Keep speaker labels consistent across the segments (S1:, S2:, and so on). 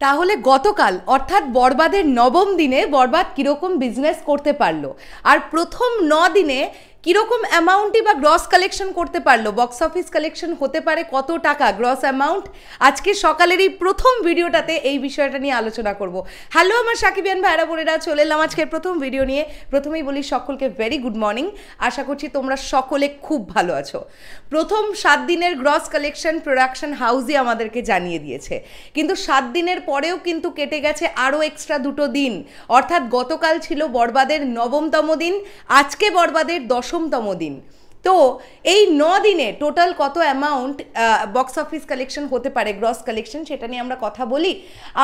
S1: তাহলে গতকাল অর্থাৎ বরবাদের নবম দিনে বরবাদ কীরকম বিজনেস করতে পারলো, আর প্রথম 9 দিনে কীরকম অ্যামাউন্টই বা গ্রস কালেকশন করতে পারলো, বক্স অফিস কালেকশন হতে পারে কত টাকা গ্রস অ্যামাউন্ট, আজকে সকালের এই প্রথম ভিডিওটাতে এই বিষয়টা নিয়ে আলোচনা করব। হ্যালো আমার সাকিবিয়ান ভাইরা বোনেরা, চলে এলাম আজকের প্রথম ভিডিও নিয়ে। প্রথমেই বলি সকলকে ভেরি গুড মর্নিং, আশা করছি তোমরা সকলে খুব ভালো আছো। প্রথম 7 দিনের গ্রস কালেকশন প্রোডাকশন হাউসই আমাদেরকে জানিয়ে দিয়েছে, কিন্তু 7 দিনের পরেও কিন্তু কেটে গেছে আরও এক্সট্রা 2টো দিন, অর্থাৎ গতকাল ছিল বরবাদের 9তম দিন, আজকে বরবাদের 10তম দিন। তো এই 9 দিনে টোটাল কত অ্যামাউন্ট বক্স অফিস কালেকশন হতে পারে, গ্রস কালেকশন, সেটা নিয়ে আমরা কথা বলি।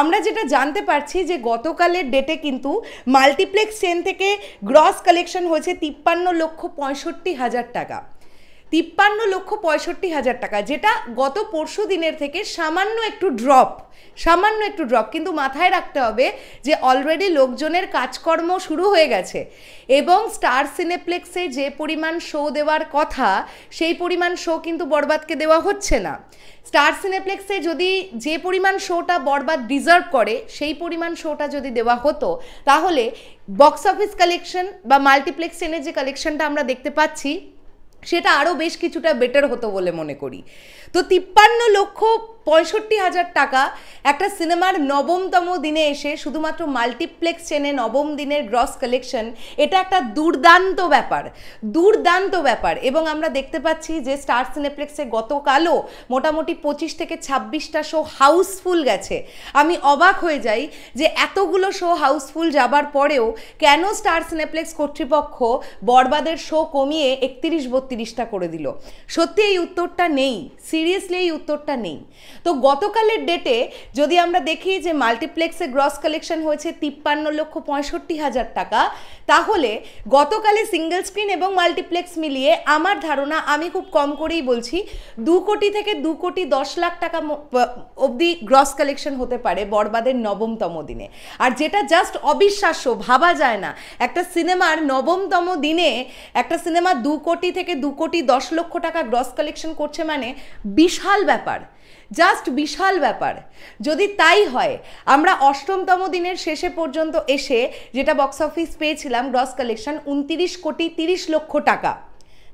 S1: আমরা যেটা জানতে পারছি যে গতকালের ডেটে কিন্তু মাল্টিপ্লেক্স চেন থেকে গ্রস কালেকশন হয়েছে 53,65,000 টাকা। 53,65,000 টাকা, যেটা গত পরশু দিনের থেকে সামান্য একটু ড্রপ, কিন্তু মাথায় রাখতে হবে যে অলরেডি লোকজনের কাজকর্ম শুরু হয়ে গেছে এবং স্টার সিনেপ্লেক্সে যে পরিমাণ শো দেওয়ার কথা সেই পরিমাণ শো কিন্তু বরবাদকে দেওয়া হচ্ছে না। স্টার সিনেপ্লেক্সে যদি যে পরিমাণ শোটা বরবাদ ডিজার্ভ করে সেই পরিমাণ শোটা যদি দেওয়া হতো, তাহলে বক্স অফিস কালেকশন বা মাল্টিপ্লেক্স চেনের যে কালেকশনটা আমরা দেখতে পাচ্ছি সেটা আরও বেশ কিছুটা বেটার হতো বলে মনে করি। তো 53,65,000 টাকা একটা সিনেমার 9তম দিনে এসে শুধুমাত্র মাল্টিপ্লেক্স চেনে 9ম দিনের গ্রস কালেকশন, এটা একটা দুর্দান্ত ব্যাপার। এবং আমরা দেখতে পাচ্ছি যে স্টার সিনেপ্লেক্সে গতকালও মোটামুটি 25 থেকে 26টা শো হাউসফুল গেছে। আমি অবাক হয়ে যাই যে এতগুলো শো হাউসফুল যাবার পরেও কেন স্টার সিনেপ্লেক্স কর্তৃপক্ষ বরবাদের শো কমিয়ে 31-32টা করে দিল। সত্যি এই উত্তরটা নেই, সিরিয়াসলি এই উত্তরটা নেই। তো গতকালের ডেটে যদি আমরা দেখি যে মাল্টিপ্লেক্সে গ্রস কালেকশন হয়েছে 53,65,000 টাকা, তাহলে গতকালে সিঙ্গেল স্ক্রিন এবং মাল্টিপ্লেক্স মিলিয়ে আমার ধারণা, আমি খুব কম করেই বলছি, 2 কোটি থেকে 2,10,00,000 টাকা অবধি গ্রস কালেকশন হতে পারে বরবাদের 9তম দিনে। আর যেটা জাস্ট অবিশ্বাস্য, ভাবা যায় না, একটা সিনেমার 9তম দিনে একটা সিনেমা 2 কোটি থেকে 2,10,00,000 টাকা গ্রস কালেকশন করছে, মানে বিশাল ব্যাপার, জাস্ট বিশাল ব্যাপার। যদি তাই হয়, আমরা 8তম দিনের শেষে পর্যন্ত এসে যেটা বক্স অফিস পেয়েছিলাম গ্রস কালেকশন 29,30,00,000 টাকা,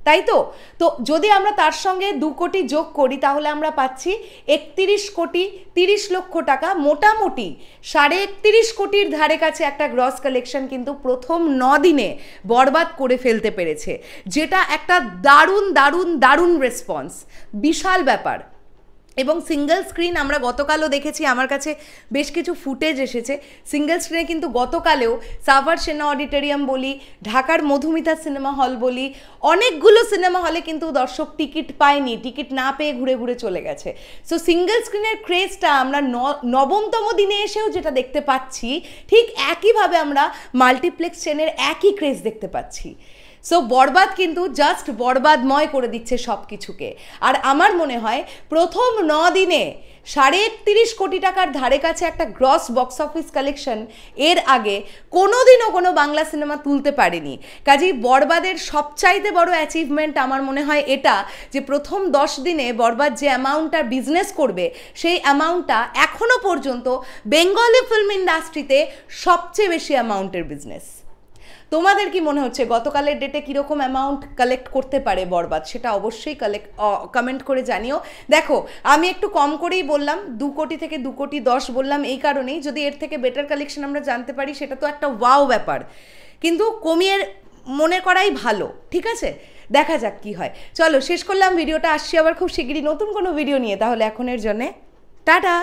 S1: তাই তো? তো যদি আমরা তার সঙ্গে 2 কোটি যোগ করি তাহলে আমরা পাচ্ছি 31,30,00,000 টাকা। মোটামুটি 31.5 কোটির ধারে কাছে একটা গ্রস কালেকশন কিন্তু প্রথম 9 দিনে বরবাদ করে ফেলতে পেরেছে, যেটা একটা দারুণ রেসপন্স, বিশাল ব্যাপার। এবং সিঙ্গেল স্ক্রিন আমরা গতকালও দেখেছি, আমার কাছে বেশ কিছু ফুটেজ এসেছে সিঙ্গেল স্ক্রিনে, কিন্তু গতকালেও সাভার সেনা অডিটোরিয়াম বলি, ঢাকার মধুমিতা সিনেমা হল বলি, অনেকগুলো সিনেমা হলে কিন্তু দর্শক টিকিট পায়নি, টিকিট না পেয়ে ঘুরে ঘুরে চলে গেছে। সো সিঙ্গেল স্ক্রিনের ক্রেজটা আমরা 9তম দিনে এসেও যেটা দেখতে পাচ্ছি, ঠিক একইভাবে আমরা মাল্টিপ্লেক্স চেনের একই ক্রেজ দেখতে পাচ্ছি। সো বরবাদ কিন্তু জাস্ট বরবাদময় করে দিচ্ছে সব কিছুকে। আর আমার মনে হয় প্রথম 9 দিনে 31.5 কোটি টাকার ধারে কাছে একটা গ্রস বক্স অফিস কালেকশন এর আগে কোনোদিনও কোনো বাংলা সিনেমা তুলতে পারেনি। কাজেই বরবাদের সবচাইতে বড় অ্যাচিভমেন্ট আমার মনে হয় এটা, যে প্রথম 10 দিনে বরবাদ যে অ্যামাউন্টটা বিজনেস করবে সেই অ্যামাউন্টটা এখনও পর্যন্ত বেঙ্গলি ফিল্ম ইন্ডাস্ট্রিতে সবচেয়ে বেশি অ্যামাউন্টের বিজনেস। তোমাদের কি মনে হচ্ছে গতকালের ডেটে কীরকম অ্যামাউন্ট কালেক্ট করতে পারে বরবাদ, সেটা অবশ্যই কমেন্ট করে জানিও। দেখো, আমি একটু কম করেই বললাম, 2 কোটি থেকে 2,10,00,000 বললাম এই কারণেই, যদি এর থেকে বেটার কালেকশন আমরা জানতে পারি সেটা তো একটা ওয়াও ব্যাপার, কিন্তু কমিয়ে মনে করাই ভালো। ঠিক আছে, দেখা যাক কি হয়। চলো শেষ করলাম ভিডিওটা, আসছি আবার খুব শিগগিরই নতুন কোনো ভিডিও নিয়ে। তাহলে এখনের জন্যে টাটা।